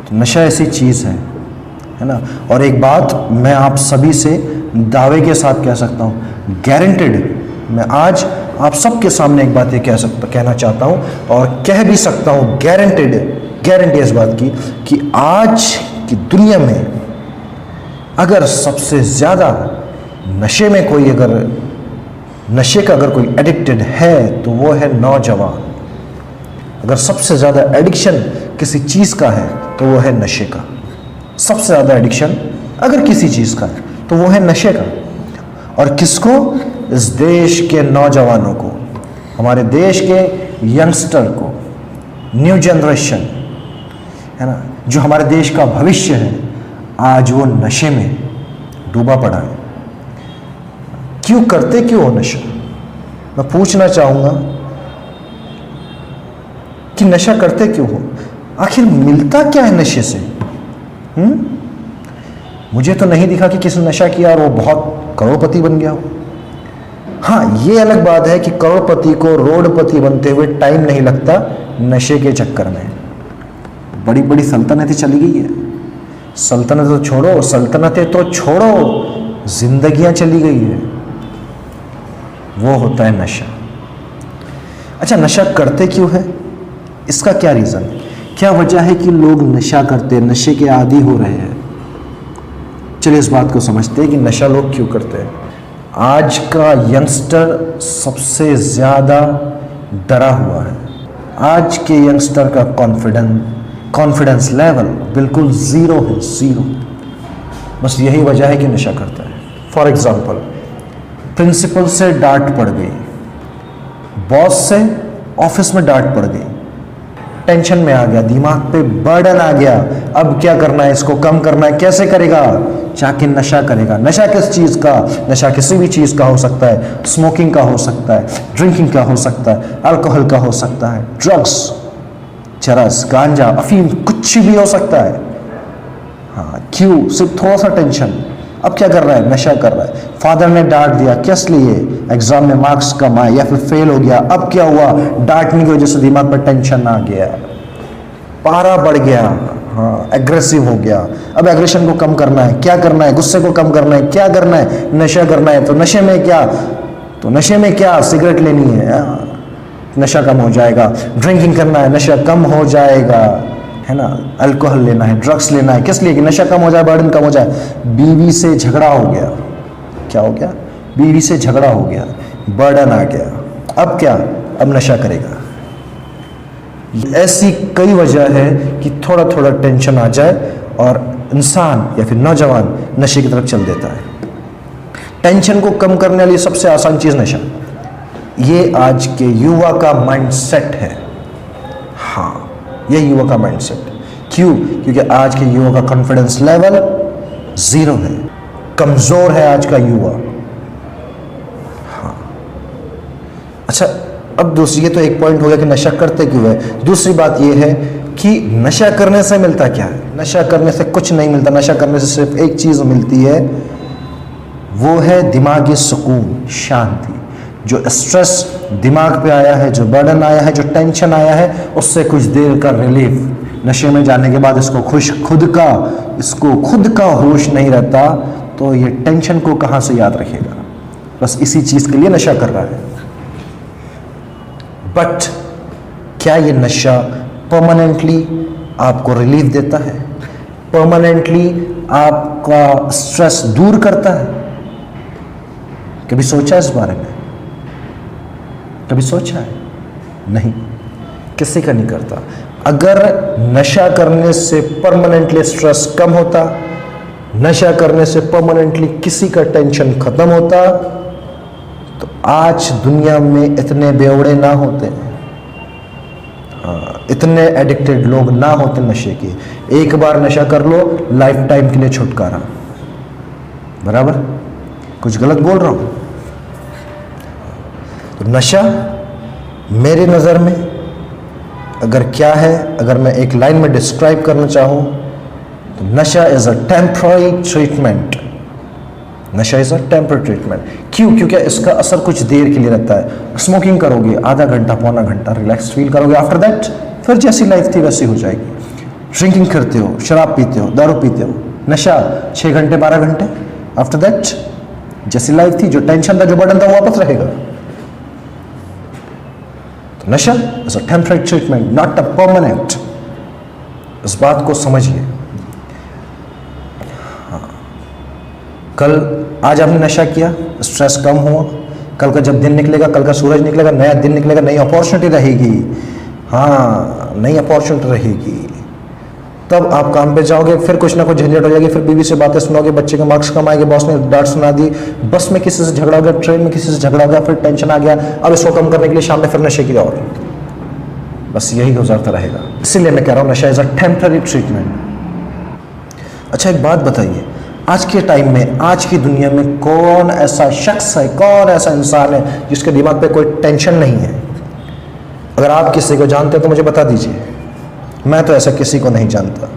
तो नशा ऐसी चीज़ है ना। और एक बात मैं आप सभी से दावे के साथ कह सकता हूँ, गारंटेड, मैं आज आप सबके सामने एक बात ये कहना चाहता हूँ और कह भी सकता हूँ, गारंटी इस बात की कि आज की दुनिया में अगर सबसे ज़्यादा नशे में कोई नशे का अगर कोई एडिक्टेड है तो वो है नौजवान। अगर सबसे ज़्यादा एडिक्शन किसी चीज़ का है तो वो है नशे का। सबसे ज़्यादा एडिक्शन अगर किसी चीज़ का है तो वो है नशे का। और किसको? इस देश के नौजवानों को, हमारे देश के यंगस्टर को, न्यू जनरेशन है ना, जो हमारे देश का भविष्य है, आज वो नशे में डूबा पड़ा है। क्यों हो नशा? मैं पूछना चाहूँगा कि नशा करते क्यों हो? आखिर मिलता क्या है नशे से? मुझे तो नहीं दिखा कि किसी ने नशा किया और वो बहुत करोड़पति बन गया हो। हाँ, ये अलग बात है कि करोड़पति को रोडपति बनते हुए टाइम नहीं लगता नशे के चक्कर में। बड़ी बड़ी सल्तनतें चली गई है। सल्तनतें तो छोड़ो, जिंदगियां चली गई है। वो होता है नशा। अच्छा, नशा करते क्यों है? इसका क्या रीज़न है? क्या वजह है कि लोग नशा करते, नशे के आदी हो रहे हैं? चलिए इस बात को समझते हैं कि नशा लोग क्यों करते हैं। आज का यंगस्टर सबसे ज़्यादा डरा हुआ है। आज के यंगस्टर का कॉन्फिडेंस लेवल बिल्कुल ज़ीरो है, ज़ीरो। बस यही वजह है कि नशा करता है। फॉर एग्ज़ाम्पल, प्रिंसिपल से डांट पड़ गई, बॉस से ऑफिस में डांट पड़ गई, टेंशन में आ गया, दिमाग पे बर्डन आ गया। अब क्या करना है, इसको कम करना है, कैसे करेगा? जाके नशा करेगा। नशा किस चीज़ का? नशा किसी भी चीज़ का हो सकता है। स्मोकिंग का हो सकता है, ड्रिंकिंग का हो सकता है, अल्कोहल का हो सकता है, ड्रग्स, चरस, गांजा, अफीम, कुछ भी हो सकता है। हाँ, क्यों? सिर्फ थोड़ा सा टेंशन। अब क्या कर रहा है? नशा कर रहा है। फादर ने डांट दिया, किस लिए? एग्जाम में मार्क्स कम आए या फिर फेल हो गया। अब क्या हुआ? डांटने की वजह से दिमाग पर टेंशन आ गया, पारा बढ़ गया, हाँ, एग्रेसिव हो गया। अब एग्रेशन को कम करना है, क्या करना है? गुस्से को कम करना है, क्या करना है? नशा करना है। तो नशे में क्या? सिगरेट लेनी है, नशा कम हो जाएगा। ड्रिंकिंग करना है, नशा कम हो जाएगा, है ना। अल्कोहल लेना है, ड्रग्स लेना है, किस लिए? कि नशा कम हो जाए, बर्डन कम हो जाए। बीवी से झगड़ा हो गया, क्या हो गया? बीवी से झगड़ा हो गया, बर्डन आ गया। अब क्या? अब नशा करेगा। ऐसी कई वजह है कि थोड़ा थोड़ा टेंशन आ जाए और इंसान या फिर नौजवान नशे की तरफ चल देता है। टेंशन को कम करने वाली सबसे आसान चीज़ नशा। ये आज के युवा का माइंडसेट है। हाँ, ये युवा का माइंडसेट। क्यों? क्योंकि आज के युवा का कॉन्फिडेंस लेवल ज़ीरो है, कमज़ोर है आज का युवा। हाँ, अच्छा, अब दूसरी, ये तो एक पॉइंट हो गया कि नशा करते क्यों है। दूसरी बात ये है कि नशा करने से मिलता क्या है? नशा करने से कुछ नहीं मिलता। नशा करने से सिर्फ एक चीज़ मिलती है, वो है दिमागी सुकून, शांति। जो स्ट्रेस दिमाग पे आया है, जो बर्डन आया है, जो टेंशन आया है, उससे कुछ देर का रिलीफ। नशे में जाने के बाद इसको खुद का होश नहीं रहता, तो ये टेंशन को कहाँ से याद रखेगा? बस इसी चीज़ के लिए नशा कर रहा है। बट क्या ये नशा परमानेंटली आपको रिलीफ देता है? परमानेंटली आपका स्ट्रेस दूर करता है? कभी सोचा इस बारे में? कभी सोचा है? नहीं, किसी का नहीं करता। अगर नशा करने से परमानेंटली स्ट्रेस कम होता, नशा करने से परमानेंटली किसी का टेंशन खत्म होता, तो आज दुनिया में इतने बेवड़े ना होते, इतने एडिक्टेड लोग ना होते नशे के। एक बार नशा कर लो, लाइफ टाइम के लिए छुटकारा। बराबर? कुछ गलत बोल रहा हूं? तो नशा मेरी नज़र में अगर क्या है, अगर मैं एक लाइन में डिस्क्राइब करना चाहूँ तो नशा इज़ अ टेम्पररी ट्रीटमेंट। नशा इज़ अ टेम्पररी ट्रीटमेंट। क्यों? क्योंकि इसका असर कुछ देर के लिए रहता है। स्मोकिंग करोगे, आधा घंटा, पौना घंटा रिलैक्स फील करोगे, आफ्टर दैट फिर जैसी लाइफ थी वैसी हो जाएगी। ड्रिंकिंग करते हो, शराब पीते हो, दारू पीते हो, नशा 6 घंटे 12 घंटे, आफ्टर दैट जैसी लाइफ थी, जो टेंशन था, जो बर्डन था, वो वापस रहेगा। तो नशा is a temporary treatment, not a permanent. इस बात को समझिए। कल आज आपने नशा किया, स्ट्रेस कम हुआ, कल का जब दिन निकलेगा, कल का सूरज निकलेगा, नया दिन निकलेगा, नई अपॉर्चुनिटी रहेगी, हाँ नई अपॉर्चुनिटी रहेगी, तब आप काम पे जाओगे। फिर कुछ ना कुछ झंझट हो जाएगी, फिर बीवी से बातें सुनोगे, बच्चे के मार्क्स कम आएंगे, बॉस ने डांट सुना दी, बस में किसी से झगड़ा हो गया, ट्रेन में किसी से झगड़ा हो गया, फिर टेंशन आ गया, अब इसको कम करने के लिए शाम में फिर नशे की और, बस यही गुजरता रहेगा। इसीलिए मैं कह रहा हूँ नशा इज अ टेम्पररी ट्रीटमेंट। अच्छा एक बात बताइए, आज के टाइम में, आज की दुनिया में कौन ऐसा शख्स है, कौन ऐसा इंसान है जिसके दिमाग पे कोई टेंशन नहीं है? अगर आप किसी को जानते हैं तो मुझे बता दीजिए। मैं तो ऐसा किसी को नहीं जानता।